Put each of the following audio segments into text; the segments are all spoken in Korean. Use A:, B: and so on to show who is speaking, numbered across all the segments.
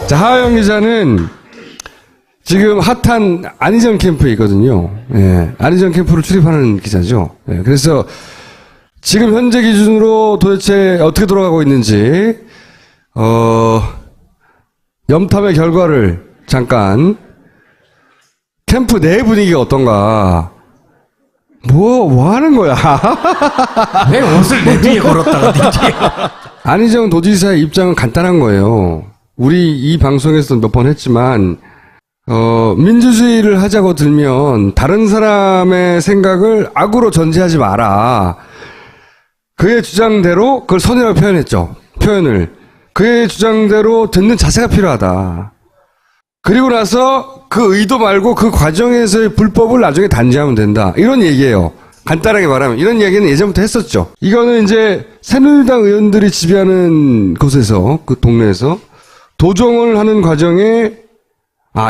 A: 자, 하하영 기자는 지금 핫한 안희정 캠프에 있거든요. 예, 안희정 캠프를 출입하는 기자죠. 예, 그래서 지금 현재 기준으로 도대체 어떻게 돌아가고 있는지, 염탐의 결과를 잠깐, 캠프 내 분위기가 어떤가, 뭐 하는 거야?
B: 왜 옷을 내 뒤에 걸었다가 네 뒤에.
A: 안희정 도지사의 입장은 간단한 거예요. 우리 이 방송에서 몇 번 했지만, 민주주의를 하자고 들면 다른 사람의 생각을 악으로 전제하지 마라. 그의 주장대로 그걸 선이라고 표현했죠. 표현을. 그의 주장대로 듣는 자세가 필요하다. 그리고 나서 그 의도 말고 그 과정에서의 불법을 나중에 단죄하면 된다. 이런 얘기예요. 간단하게 말하면. 이런 얘기는 예전부터 했었죠. 이거는 이제 새누리당 의원들이 지배하는 곳에서, 그 동네에서 도정을 하는 과정에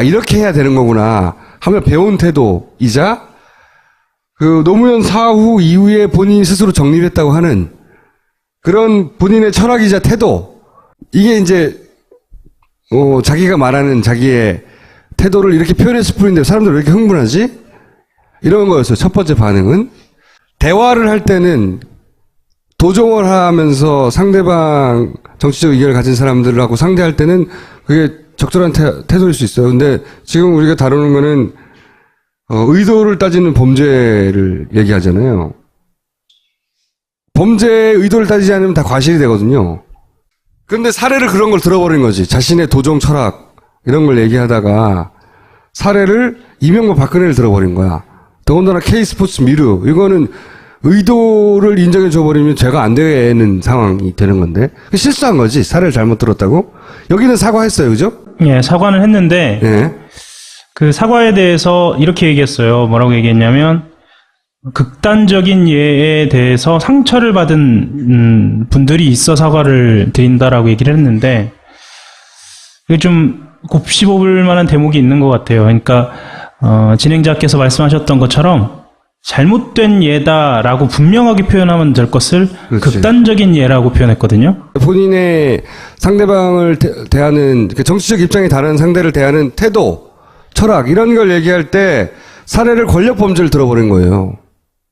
A: 이렇게 해야 되는 거구나 하며 배운 태도이자 그 노무현 사후 이후에 본인이 스스로 정립했다고 하는 그런 본인의 철학이자 태도, 이게 이제 자기가 말하는 자기의 태도를 이렇게 표현했을 뿐인데 사람들 왜 이렇게 흥분하지? 이런 거였어요. 첫 번째 반응은. 대화를 할 때는 도정을 하면서 상대방 정치적 의견을 가진 사람들하고 상대할 때는 그게 적절한 태도일 수 있어요. 근데 지금 우리가 다루는 거는 의도를 따지는 범죄를 얘기하잖아요. 범죄의 의도를 따지지 않으면 다 과실이 되거든요. 근데 사례를 그런 걸 들어버린 거지. 자신의 도정 철학 이런 걸 얘기하다가 사례를 이명박 박근혜를 들어버린 거야. 더군다나 K스포츠 미르, 이거는 의도를 인정해 줘버리면 죄가 안 되는 상황이 되는 건데 실수한 거지. 사례를 잘못 들었다고. 여기는 사과했어요, 그죠?
C: 예, 사과는 했는데
A: 예.
C: 그 사과에 대해서 이렇게 얘기했어요. 뭐라고 얘기했냐면 극단적인 예에 대해서 상처를 받은 분들이 있어 사과를 드린다라고 얘기를 했는데 이게 좀 곱씹어볼 만한 대목이 있는 것 같아요. 그러니까 진행자께서 말씀하셨던 것처럼 잘못된 예다라고 분명하게 표현하면 될 것을
A: 그렇지.
C: 극단적인 예라고 표현했거든요.
A: 본인의 상대방을 대하는 정치적 입장이 다른 상대를 대하는 태도, 철학 이런 걸 얘기할 때 사례를 권력 범죄를 들어버린 거예요.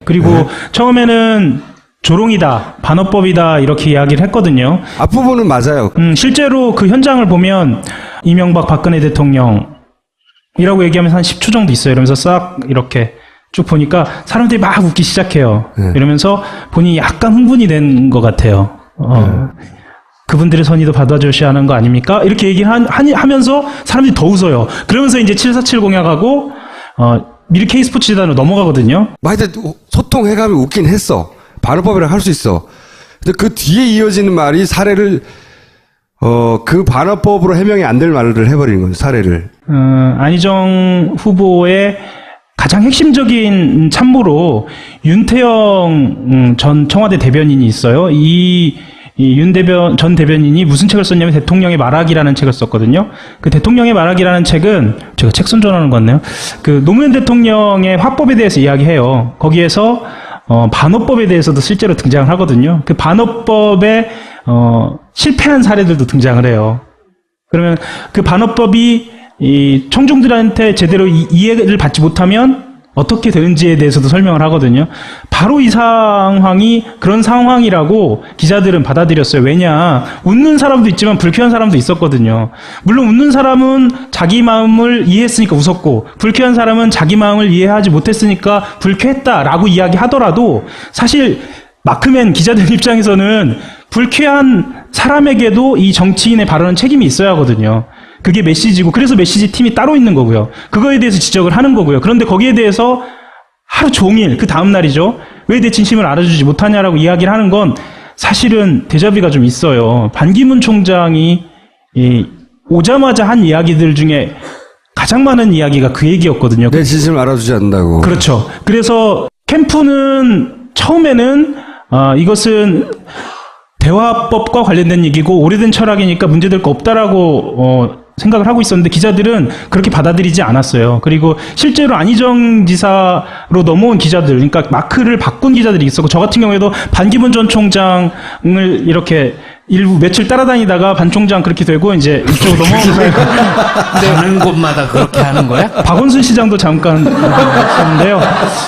C: 그리고
A: 네.
C: 처음에는 조롱이다, 반어법이다 이렇게 이야기를 했거든요.
A: 앞부분은 맞아요.
C: 실제로 그 현장을 보면 이명박 박근혜 대통령이라고 얘기하면서 한 10초 정도 있어요. 이러면서 싹 이렇게 쭉 보니까 사람들이 막 웃기 시작해요.
A: 네.
C: 이러면서 본인이 약간 흥분이 된 것 같아요. 그분들의 선의도 받아주셔야 하는 거 아닙니까? 이렇게 얘기를 하면서 사람들이 더 웃어요. 그러면서 이제 747 공약하고 미르 K스포츠 재단으로 넘어가거든요.
A: 하여튼 소통해가면 웃긴 했어. 반어법이라 할 수 있어. 근데 그 뒤에 이어지는 말이 사례를 그 반어법으로 해명이 안 될 말을 해버리는 거죠. 사례를.
C: 안희정 후보의 가장 핵심적인 참모로 윤태영 전 청와대 대변인이 있어요. 이 윤 전 대변인이 무슨 책을 썼냐면 대통령의 말하기라는 책을 썼거든요. 그 대통령의 말하기라는 책은 제가 책 선전하는 것 같네요. 그 노무현 대통령의 화법에 대해서 이야기해요. 거기에서 반어법에 대해서도 실제로 등장을 하거든요. 그 반어법에 실패한 사례들도 등장을 해요. 그러면 그 반어법이 이 청중들한테 제대로 이해를 받지 못하면 어떻게 되는지에 대해서도 설명을 하거든요. 바로 이 상황이 그런 상황이라고 기자들은 받아들였어요. 왜냐, 웃는 사람도 있지만 불쾌한 사람도 있었거든요. 물론 웃는 사람은 자기 마음을 이해했으니까 웃었고, 불쾌한 사람은 자기 마음을 이해하지 못했으니까 불쾌했다라고 이야기하더라도 사실 마크맨 기자들 입장에서는 불쾌한 사람에게도 이 정치인의 발언은 책임이 있어야 하거든요. 그게 메시지고, 그래서 메시지 팀이 따로 있는 거고요. 그거에 대해서 지적을 하는 거고요. 그런데 거기에 대해서 하루 종일, 그 다음날이죠. 왜 내 진심을 알아주지 못하냐라고 이야기를 하는 건 사실은 데자뷰가 좀 있어요. 반기문 총장이 오자마자 한 이야기들 중에 가장 많은 이야기가 그 얘기였거든요.
A: 내 진심을 알아주지 않는다고.
C: 그렇죠. 그래서 캠프는 처음에는 이것은 대화법과 관련된 얘기고 오래된 철학이니까 문제될 거 없다라고 생각을 하고 있었는데 기자들은 그렇게 받아들이지 않았어요. 그리고 실제로 안희정 지사로 넘어온 기자들, 그러니까 마크를 바꾼 기자들이 있었고, 저 같은 경우에도 반기문 전 총장을 이렇게 일부 며칠 따라다니다가 반 총장 그렇게 되고 이제 이쪽으로 넘어오면서
B: 가는 곳마다 그렇게 하는 거야?
C: 박원순 시장도 잠깐 했었는데요.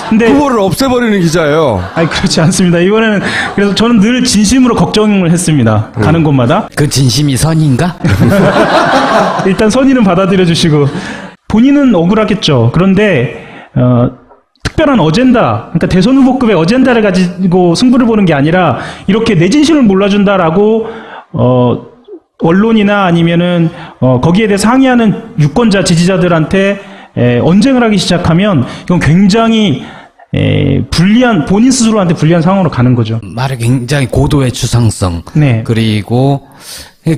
C: 근데
A: 후보를 없애버리는 기자예요.
C: 아니 그렇지 않습니다. 이번에는 그래서 저는 늘 진심으로 걱정을 했습니다. 가는 곳마다
B: 그 진심이 선인가?
C: 일단 선의는 받아들여 주시고 본인은 억울하겠죠. 그런데 특별한 어젠다, 그러니까 대선 후보급의 어젠다를 가지고 승부를 보는 게 아니라 이렇게 내 진심을 몰라준다라고 언론이나 아니면은 거기에 대해서 항의하는 유권자 지지자들한테 언쟁을 하기 시작하면 이건 굉장히 불리한, 본인 스스로한테 불리한 상황으로 가는 거죠.
B: 말에 굉장히 고도의 추상성.
C: 네.
B: 그리고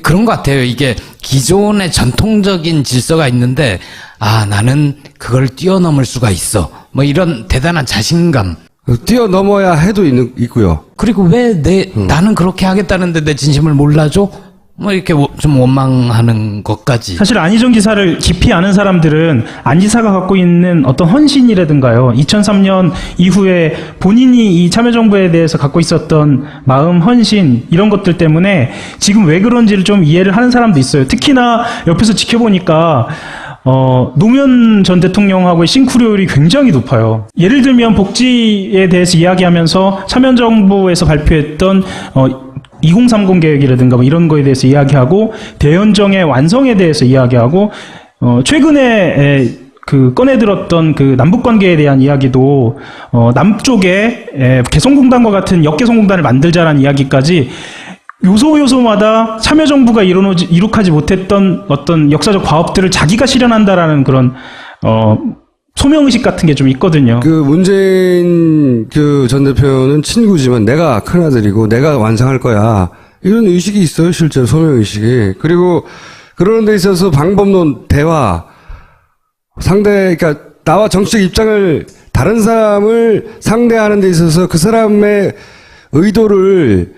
B: 그런 것 같아요. 이게 기존의 전통적인 질서가 있는데, 아, 나는 그걸 뛰어넘을 수가 있어. 뭐 이런 대단한 자신감.
A: 뛰어넘어야 해도 있고요.
B: 그리고 왜 나는 그렇게 하겠다는데 내 진심을 몰라줘? 뭐 이렇게 좀 원망하는 것까지.
C: 사실 안희정 지사를 깊이 아는 사람들은 안 지사가 갖고 있는 어떤 헌신이라든가요. 2003년 이후에 본인이 이 참여정부에 대해서 갖고 있었던 마음, 헌신 이런 것들 때문에 지금 왜 그런지를 좀 이해를 하는 사람도 있어요. 특히나 옆에서 지켜보니까 노무현 전 대통령하고의 싱크로율이 굉장히 높아요. 예를 들면 복지에 대해서 이야기하면서 참여정부에서 발표했던 2030 계획이라든가 뭐 이런 거에 대해서 이야기하고 대연정의 완성에 대해서 이야기하고 최근에 그 꺼내들었던 그 남북 관계에 대한 이야기도 남쪽에 개성공단과 같은 역개성공단을 만들자라는 이야기까지 요소요소마다 참여정부가 이룩하지 못했던 어떤 역사적 과업들을 자기가 실현한다라는 그런 소명의식 같은 게 좀 있거든요.
A: 그 문재인 그 전 대표는 친구지만 내가 큰아들이고 내가 완성할 거야. 이런 의식이 있어요, 실제로 소명의식이. 그리고 그러는 데 있어서 방법론, 대화, 그러니까 나와 정치적 입장을, 다른 사람을 상대하는 데 있어서 그 사람의 의도를,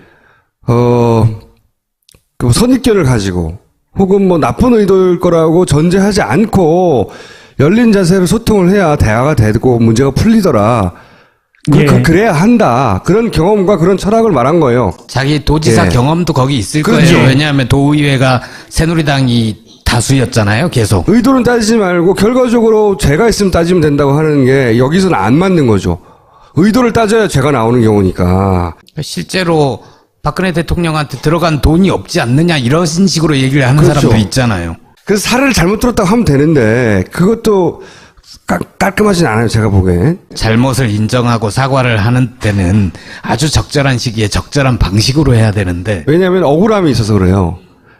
A: 그 선입견을 가지고, 혹은 뭐 나쁜 의도일 거라고 전제하지 않고, 열린 자세로 소통을 해야 대화가 되고 문제가 풀리더라.
C: 예.
A: 그래야 한다. 그런 경험과 그런 철학을 말한 거예요.
B: 자기 도지사
A: 예.
B: 경험도 거기 있을
A: 그렇죠.
B: 거예요. 왜냐하면 도의회가 새누리당이 다수였잖아요. 계속.
A: 의도는 따지지 말고 결과적으로 죄가 있으면 따지면 된다고 하는 게 여기서는 안 맞는 거죠. 의도를 따져야 죄가 나오는 경우니까.
B: 실제로 박근혜 대통령한테 들어간 돈이 없지 않느냐 이런 식으로 얘기를 하는
A: 그렇죠.
B: 사람도 있잖아요.
A: 그래서 사례를 잘못 들었다고 하면 되는데 그것도 깔끔하진 않아요. 제가 보기엔.
B: 잘못을 인정하고 사과를 하는 때는 아주 적절한 시기에 적절한 방식으로 해야 되는데
A: 왜냐하면 억울함이 있어서 그래요.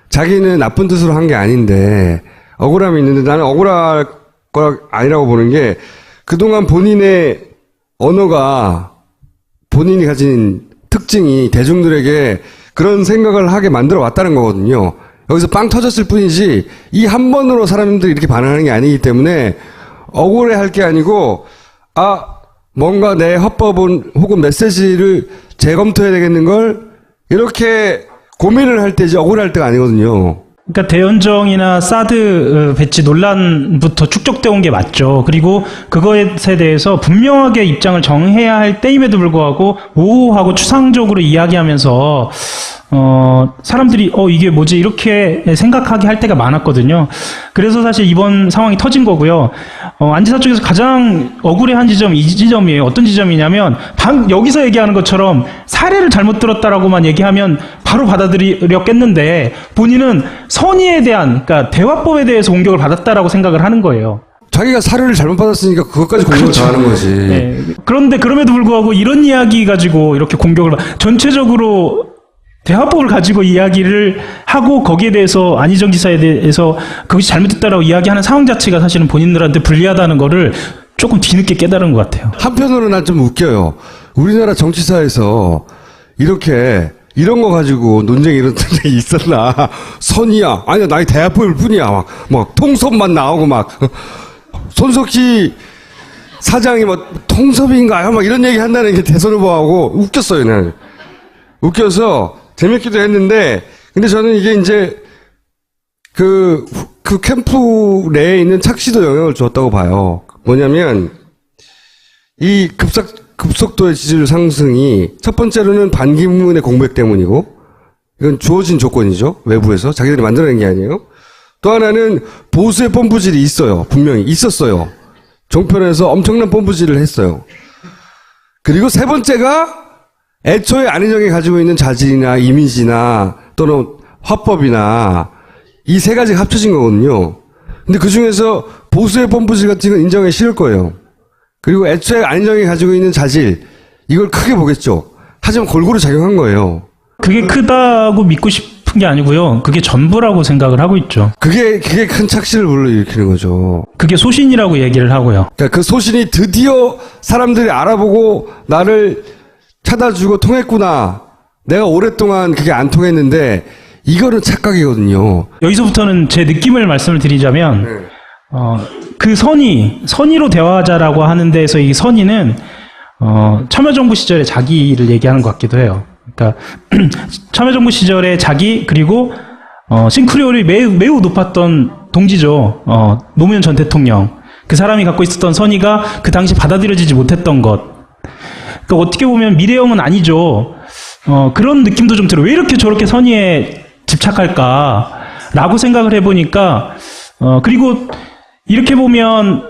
A: 자기는 나쁜 뜻으로 한 게 아닌데 억울함이 있는데 나는 억울할 거 아니라고 보는 게 그동안 본인의 언어가 본인이 가진 특징이 대중들에게 그런 생각을 하게 만들어 왔다는 거거든요. 여기서 빵 터졌을 뿐이지 이 한 번으로 사람들이 이렇게 반응하는 게 아니기 때문에 억울해할 게 아니고 뭔가 내 헌법은 혹은 메시지를 재검토해야 되겠는 걸 이렇게 고민을 할 때지 억울할 때가 아니거든요.
C: 그러니까 대연정이나 사드 배치 논란부터 축적돼 온 게 맞죠. 그리고 그거에 대해서 분명하게 입장을 정해야 할 때임에도 불구하고 모호하고 추상적으로 이야기하면서 사람들이 이게 뭐지 이렇게 생각하게 할 때가 많았거든요. 그래서 사실 이번 상황이 터진 거고요. 안 지사 쪽에서 가장 억울해한 지점이 이 지점이에요. 어떤 지점이냐면 여기서 얘기하는 것처럼 사례를 잘못 들었다라고만 얘기하면 바로 받아들였겠는데 본인은 선의에 대한, 그러니까 대화법에 대해서 공격을 받았다라고 생각을 하는 거예요.
A: 자기가 사료를 잘못 받았으니까 그것까지 공격을 당하는 거지.
C: 네. 그런데 그럼에도 불구하고 이런 이야기 가지고 이렇게 공격을 전체적으로 대화법을 가지고 이야기를 하고 거기에 대해서 안희정 지사에 대해서 그것이 잘못됐다라고 이야기하는 상황 자체가 사실은 본인들한테 불리하다는 거를 조금 뒤늦게 깨달은 것 같아요.
A: 한편으로는 난 좀 웃겨요. 우리나라 정치사에서 이렇게 이런 거 가지고 논쟁이 이런 적이 있었나. 선이야. 아니야, 나의 대화법일 뿐이야. 막 통섭만 나오고 막. 손석희 사장이 통섭인가요? 막 이런 얘기 한다는 게 대선 후보하고 웃겼어요, 난. 웃겨서 재밌기도 했는데, 근데 저는 이게 이제 그 캠프 내에 있는 착시도 영향을 줬다고 봐요. 뭐냐면, 이 급속도의 지지율 상승이 첫 번째로는 반기문의 공백 때문이고, 이건 주어진 조건이죠. 외부에서. 자기들이 만들어낸 게 아니에요. 또 하나는 보수의 뽐뿌질이 있어요. 분명히 있었어요. 종편에서 엄청난 뽐뿌질을 했어요. 그리고 세 번째가 애초에 안희정이 가지고 있는 자질이나 이미지나 또는 화법이나 이 세 가지가 합쳐진 거거든요. 근데 그 중에서 보수의 뽐뿌질 같은 건 인정하기 싫을 거예요. 그리고 애초에 안희정이 가지고 있는 자질, 이걸 크게 보겠죠. 하지만 골고루 작용한 거예요.
C: 그게 크다고 믿고 싶은 게 아니고요. 그게 전부라고 생각을 하고 있죠.
A: 그게 큰 착시를 불러일으키는 거죠.
C: 그게 소신이라고 얘기를 하고요.
A: 그러니까 그 소신이 드디어 사람들이 알아보고 나를 찾아주고 통했구나. 내가 오랫동안 그게 안 통했는데 이거는 착각이거든요.
C: 여기서부터는 제 느낌을 말씀을 드리자면 그 선의로 대화하자라고 하는 데에서 이 선의는 참여정부 시절에 자기를 얘기하는 것 같기도 해요. 그러니까 참여정부 시절에 자기 그리고 싱크리율이 매우 높았던 동지죠. 노무현 전 대통령. 그 사람이 갖고 있었던 선의가 그 당시 받아들여지지 못했던 것. 그러니까 어떻게 보면 미래형은 아니죠. 그런 느낌도 좀 들어요. 왜 이렇게 저렇게 선의에 집착할까라고 생각을 해보니까 그리고 이렇게 보면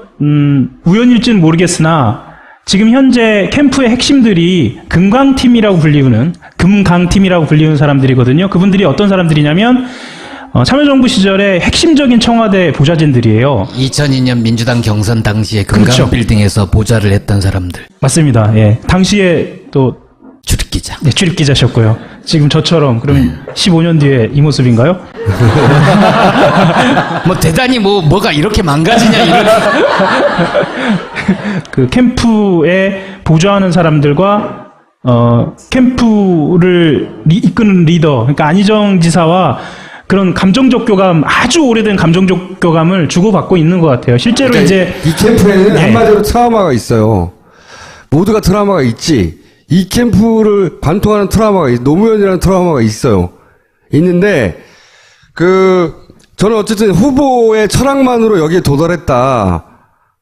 C: 우연일지는 모르겠으나 지금 현재 캠프의 핵심들이 금강팀이라고 불리우는 사람들이거든요. 그분들이 어떤 사람들이냐면 참여정부 시절에 핵심적인 청와대 보좌진들이에요.
B: 2002년 민주당 경선 당시에
C: 그렇죠.
B: 금강빌딩에서 보좌를 했던 사람들.
C: 맞습니다. 예. 당시에 또
B: 출입기자.
C: 네, 출입기자셨고요. 지금 저처럼 그럼 15년 뒤에 이 모습인가요?
B: 뭐 대단히 뭐가 이렇게 망가지냐 이런.
C: 그 캠프에 보좌하는 사람들과 캠프를 이끄는 리더, 그러니까 안희정 지사와 그런 감정적 교감, 아주 오래된 감정적 교감을 주고받고 있는 것 같아요. 실제로
A: 그러니까
C: 이제
A: 이 캠프에는
C: 네.
A: 한마디로 트라우마가 있어요. 모두가 트라우마가 있지. 이 캠프를 관통하는 트라우마가 노무현이라는 트라우마가 있어요. 있는데 저는 어쨌든 후보의 철학만으로 여기에 도달했다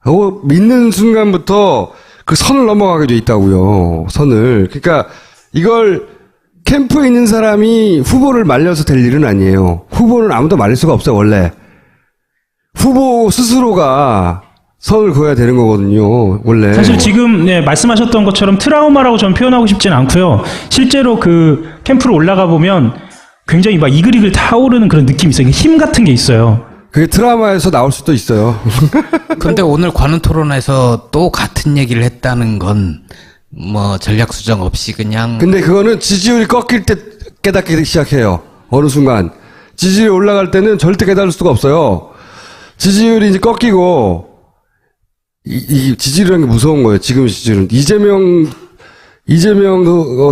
A: 하고 믿는 순간부터 그 선을 넘어가게 돼 있다고요. 선을. 그러니까 이걸 캠프에 있는 사람이 후보를 말려서 될 일은 아니에요. 후보는 아무도 말릴 수가 없어요, 원래. 후보 스스로가 선을 그어야 되는 거거든요, 원래.
C: 사실 지금 말씀하셨던 것처럼 트라우마라고 저는 표현하고 싶지는 않고요. 실제로 그 캠프로 올라가 보면 굉장히 막 이글이글 타오르는 그런 느낌이 있어요. 힘 같은 게 있어요.
A: 그게 트라우마에서 나올 수도 있어요.
B: 근데 오늘 관훈 토론에서 또 같은 얘기를 했다는 건 뭐 전략 수정 없이 그냥.
A: 근데 그거는 지지율이 꺾일 때 깨닫기 시작해요. 어느 순간. 지지율이 올라갈 때는 절대 깨달을 수가 없어요. 지지율이 이제 꺾이고, 이 지지율이라는 게 무서운 거예요. 지금 지지율은. 이재명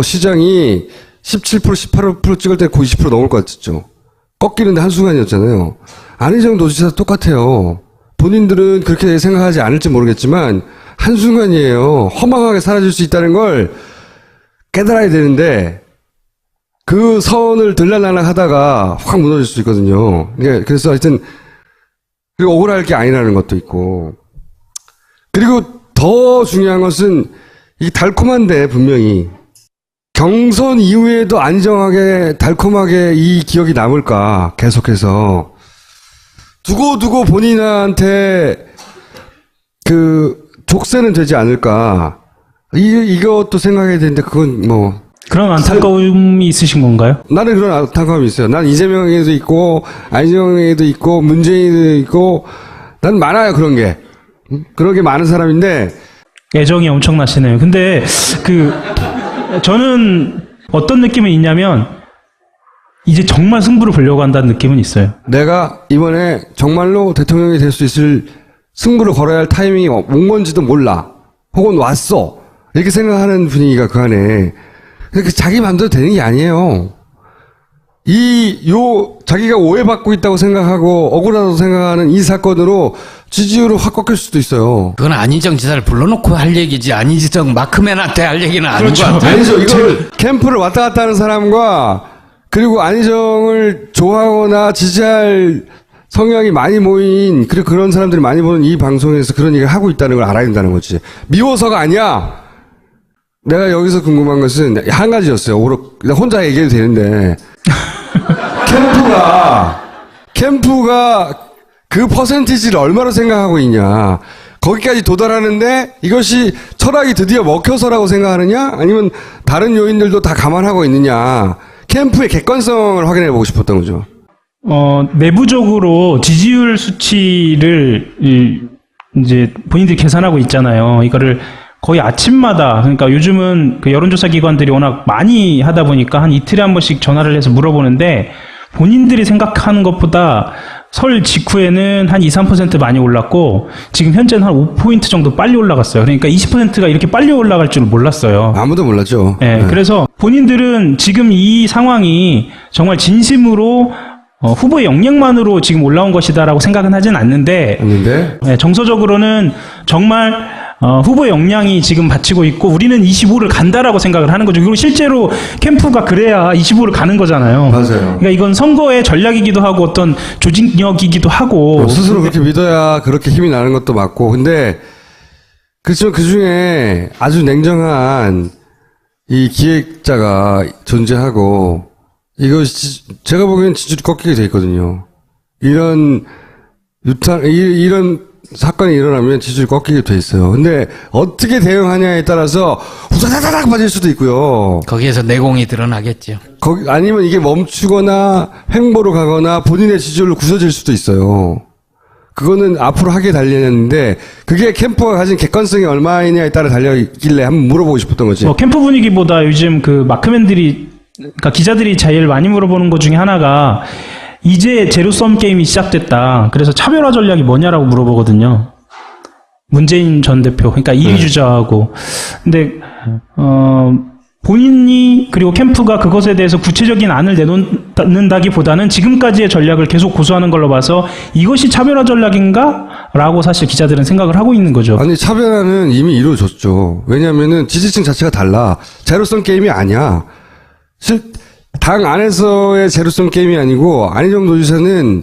A: 시장이 17%, 18% 찍을 때 90% 넘을 것 같았죠. 꺾이는데 한순간이었잖아요. 안희정 도지사 똑같아요. 본인들은 그렇게 생각하지 않을지 모르겠지만 한순간이에요. 허망하게 사라질 수 있다는 걸 깨달아야 되는데 그 선을 들락날락 하다가 확 무너질 수 있거든요. 그래서 하여튼 그리고 억울할 게 아니라는 것도 있고 그리고 더 중요한 것은 이 달콤한데 분명히 경선 이후에도 안정하게 달콤하게 이 기억이 남을까 계속해서 두고 본인한테 그 족쇄는 되지 않을까 이것도 생각해야 되는데 그건 뭐
C: 그런 안타까움이 있으신 건가요?
A: 나는 그런 안타까움이 있어요. 난 이재명에도 있고 안희정에도 있고 문재인에도 있고 난 많아요 그런 게 많은 사람인데
C: 애정이 엄청나시네요. 근데 저는 어떤 느낌이 있냐면 이제 정말 승부를 보려고 한다는 느낌은 있어요.
A: 내가 이번에 정말로 대통령이 될 수 있을 승부를 걸어야 할 타이밍이 온 건지도 몰라. 혹은 왔어. 이렇게 생각하는 분위기가 그 안에. 그러니까 자기 마음대로 되는 게 아니에요. 자기가 오해받고 있다고 생각하고 억울하다고 생각하는 이 사건으로 지지율을 확 꺾일 수도 있어요.
B: 그건 안희정 지사를 불러놓고 할 얘기지 안희정 마크맨한테 할 얘기는 아닌 것 같아요.
A: 아니죠. 이걸 캠프를 왔다 갔다 하는 사람과 그리고 안희정을 좋아하거나 지지할 성향이 많이 모인 그리고 그런 사람들이 많이 보는 이 방송에서 그런 얘기를 하고 있다는 걸 알아야 된다는 거지. 미워서가 아니야. 내가 여기서 궁금한 것은 한 가지였어요. 혼자 얘기해도 되는데 캠프가 그 퍼센티지를 얼마나 생각하고 있냐. 거기까지 도달하는데 이것이 철학이 드디어 먹혀서라고 생각하느냐? 아니면 다른 요인들도 다 감안하고 있느냐? 캠프의 객관성을 확인해 보고 싶었던 거죠.
C: 내부적으로 지지율 수치를 이제 본인들이 계산하고 있잖아요. 이거를 거의 아침마다, 그러니까 요즘은 그 여론조사 기관들이 워낙 많이 하다 보니까 한 이틀에 한 번씩 전화를 해서 물어보는데 본인들이 생각하는 것보다 설 직후에는 한 2, 3% 많이 올랐고 지금 현재는 한 5포인트 정도 빨리 올라갔어요. 그러니까 20%가 이렇게 빨리 올라갈 줄 몰랐어요.
A: 아무도 몰랐죠.
C: 네, 그래서 본인들은 지금 이 상황이 정말 진심으로 후보의 역량만으로 지금 올라온 것이다라고 생각은 하진 않는데 네, 정서적으로는 정말 후보의 역량이 지금 받치고 있고 우리는 25를 간다라고 생각을 하는 거죠. 그리고 실제로 캠프가 그래야 25를 가는 거잖아요.
A: 맞아요.
C: 그러니까 이건 선거의 전략이기도 하고 어떤 조직력이기도 하고
A: 스스로 그렇게 믿어야 그렇게 힘이 나는 것도 맞고. 근데 그렇지만 그 중에 아주 냉정한 이 기획자가 존재하고 이것이 제가 보기엔 지지율이 꺾이게 돼 있거든요. 이런 사건이 일어나면 지지율이 꺾이게 돼 있어요. 근데 어떻게 대응하냐에 따라서 후다다닥 빠질 수도 있고요.
B: 거기에서 내공이 드러나겠죠.
A: 아니면 이게 멈추거나 횡보로 가거나 본인의 지지율로 굳어질 수도 있어요. 그거는 앞으로 하게 달리는데 그게 캠프가 가진 객관성이 얼마이냐에 따라 달려있길래 한번 물어보고 싶었던 거지.
C: 캠프 분위기보다 요즘 그 마크맨들이 그러니까 기자들이 제일 많이 물어보는 것 중에 하나가 이제 제로섬 게임이 시작됐다. 그래서 차별화 전략이 뭐냐라고 물어보거든요. 문재인 전 대표, 그러니까 2위 주자하고. 근데 본인이 그리고 캠프가 그것에 대해서 구체적인 안을 내놓는다기보다는 지금까지의 전략을 계속 고수하는 걸로 봐서 이것이 차별화 전략인가? 라고 사실 기자들은 생각을 하고 있는 거죠.
A: 아니 차별화는 이미 이루어졌죠. 왜냐하면은 지지층 자체가 달라. 제로섬 게임이 아니야. 당 안에서의 제로섬 게임이 아니고 안희정 도지사는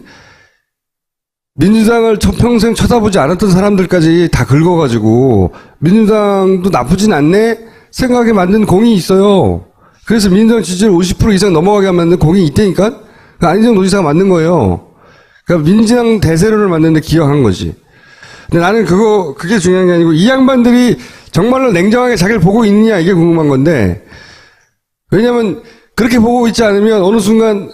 A: 민주당을 평생 쳐다보지 않았던 사람들까지 다 긁어가지고 민주당도 나쁘진 않네 생각에 만든 공이 있어요. 그래서 민주당 지지율 50% 이상 넘어가게 만든 공이 있다니까. 안희정 도지사가 만든 거예요. 그러니까 민주당 대세론을 만드는데 기여한 거지. 근데 나는 그게 중요한 게 아니고 이 양반들이 정말로 냉정하게 자기를 보고 있느냐 이게 궁금한 건데. 왜냐면 그렇게 보고 있지 않으면 어느 순간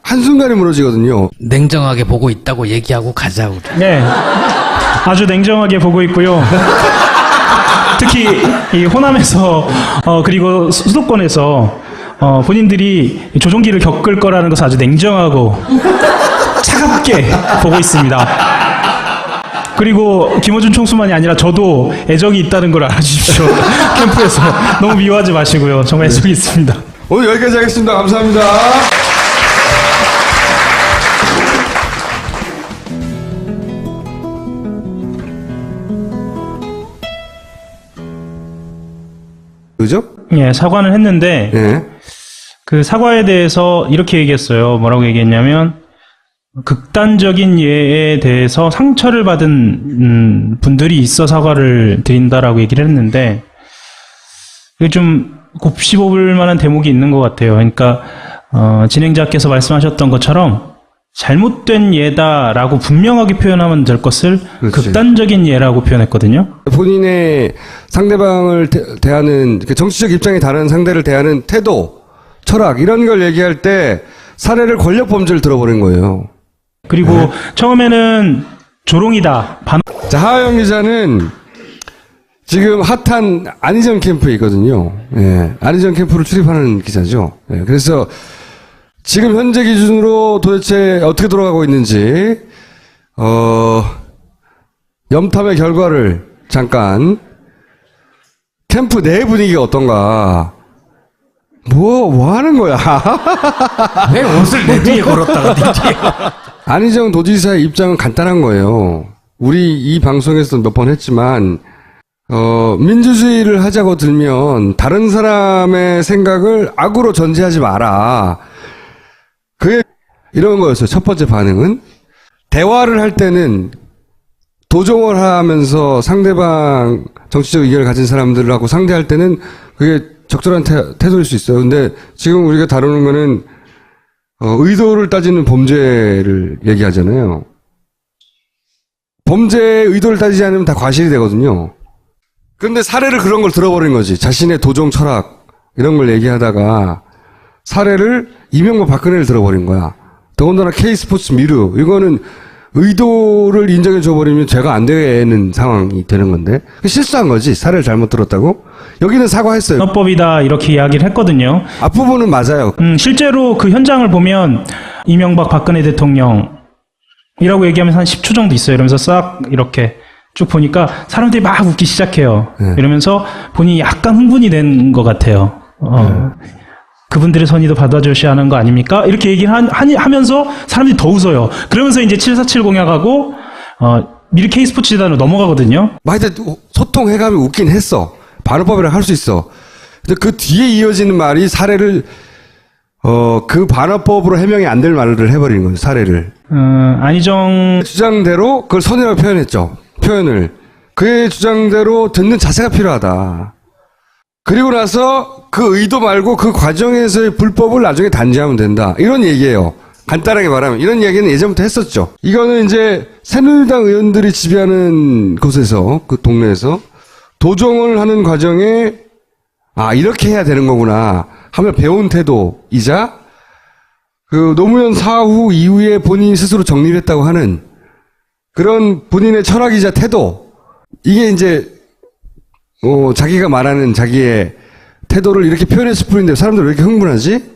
A: 한순간에 무너지거든요.
B: 냉정하게 보고 있다고 얘기하고 가자고.
C: 네. 아주 냉정하게 보고 있고요. 특히 이 호남에서 그리고 수도권에서 본인들이 조종기를 겪을 거라는 것을 아주 냉정하고 차갑게 보고 있습니다. 그리고 김어준 총수만이 아니라 저도 애정이 있다는 걸 알아주십시오. 캠프에서 너무 미워하지 마시고요. 정말 애정이 있습니다.
A: 오늘 여기까지 하겠습니다. 감사합니다. 그죠?
C: 예, 사과는 했는데
A: 예.
C: 그 사과에 대해서 이렇게 얘기했어요. 뭐라고 얘기했냐면 극단적인 예에 대해서 상처를 받은 분들이 있어 사과를 드린다라고 얘기를 했는데 이게 좀 곱씹어볼 만한 대목이 있는 것 같아요. 그러니까 진행자께서 말씀하셨던 것처럼 잘못된 예다라고 분명하게 표현하면 될 것을
A: 그렇지.
C: 극단적인 예라고 표현했거든요.
A: 본인의 상대방을 대하는 정치적 입장이 다른 상대를 대하는 태도, 철학 이런 걸 얘기할 때 사례를 권력 범죄를 들어버린 거예요.
C: 그리고 처음에는 조롱이다.
A: 자, 하하영 기자는 지금 핫한 안희정 캠프에 있거든요. 예, 안희정 캠프를 출입하는 기자죠. 예, 그래서 지금 현재 기준으로 도대체 어떻게 돌아가고 있는지 염탐의 결과를 잠깐 캠프 내 분위기가 어떤가 뭐 하는 거야?
B: 왜 옷을 내 뒤에 걸었다가 네 뒤에
A: 안희정 도지사의 입장은 간단한 거예요. 우리 이 방송에서 몇 번 했지만 민주주의를 하자고 들면 다른 사람의 생각을 악으로 전제하지 마라. 그게 이런 거였어요. 첫 번째 반응은 대화를 할 때는 도종을 하면서 상대방 정치적 의견을 가진 사람들하고 상대할 때는 그게 적절한 태도일 수 있어요. 근데 지금 우리가 다루는 거는 의도를 따지는 범죄를 얘기하잖아요. 범죄의 의도를 따지지 않으면 다 과실이 되거든요. 그런데 사례를 그런 걸 들어버린 거지. 자신의 도정 철학 이런 걸 얘기하다가 사례를 이명박 박근혜를 들어버린 거야. 더군다나 K스포츠 미르 이거는 의도를 인정해 줘버리면 죄가 안 되는 상황이 되는 건데 실수한 거지. 사례를 잘못 들었다고. 여기는 사과했어요.
C: 헌법이다 이렇게 이야기를 했거든요.
A: 앞부분은 맞아요.
C: 실제로 그 현장을 보면 이명박 박근혜 대통령이라고 얘기하면서 한 10초 정도 있어요. 이러면서 싹 이렇게 쭉 보니까 사람들이 막 웃기 시작해요.
A: 네.
C: 이러면서 본인이 약간 흥분이 된 것 같아요. 그분들의 선의도 받아주셔야 하는 거 아닙니까? 이렇게 얘기를 하면서 사람들이 더 웃어요. 그러면서 이제 747 공약하고 미르 K스포츠 재단으로 넘어가거든요.
A: 하여튼 소통해가면 웃긴 했어. 반어법이라 할 수 있어. 근데 그 뒤에 이어지는 말이 사례를 그 반어법으로 해명이 안 될 말을 해버리는 거예요. 사례를.
C: 안희정
A: 주장대로 그걸 선이라고 표현했죠. 표현을. 그의 주장대로 듣는 자세가 필요하다. 그리고 나서 그 의도 말고 그 과정에서의 불법을 나중에 단죄하면 된다. 이런 얘기예요. 간단하게 말하면. 이런 얘기는 예전부터 했었죠. 이거는 이제 새누리당 의원들이 지배하는 곳에서, 그 동네에서 도정을 하는 과정에 이렇게 해야 되는 거구나 하며 배운 태도이자 그 노무현 사후 이후에 본인이 스스로 정립했다고 하는 그런 본인의 철학이자 태도. 이게 이제 자기가 말하는 자기의 태도를 이렇게 표현했을 뿐인데 사람들 왜 이렇게 흥분하지?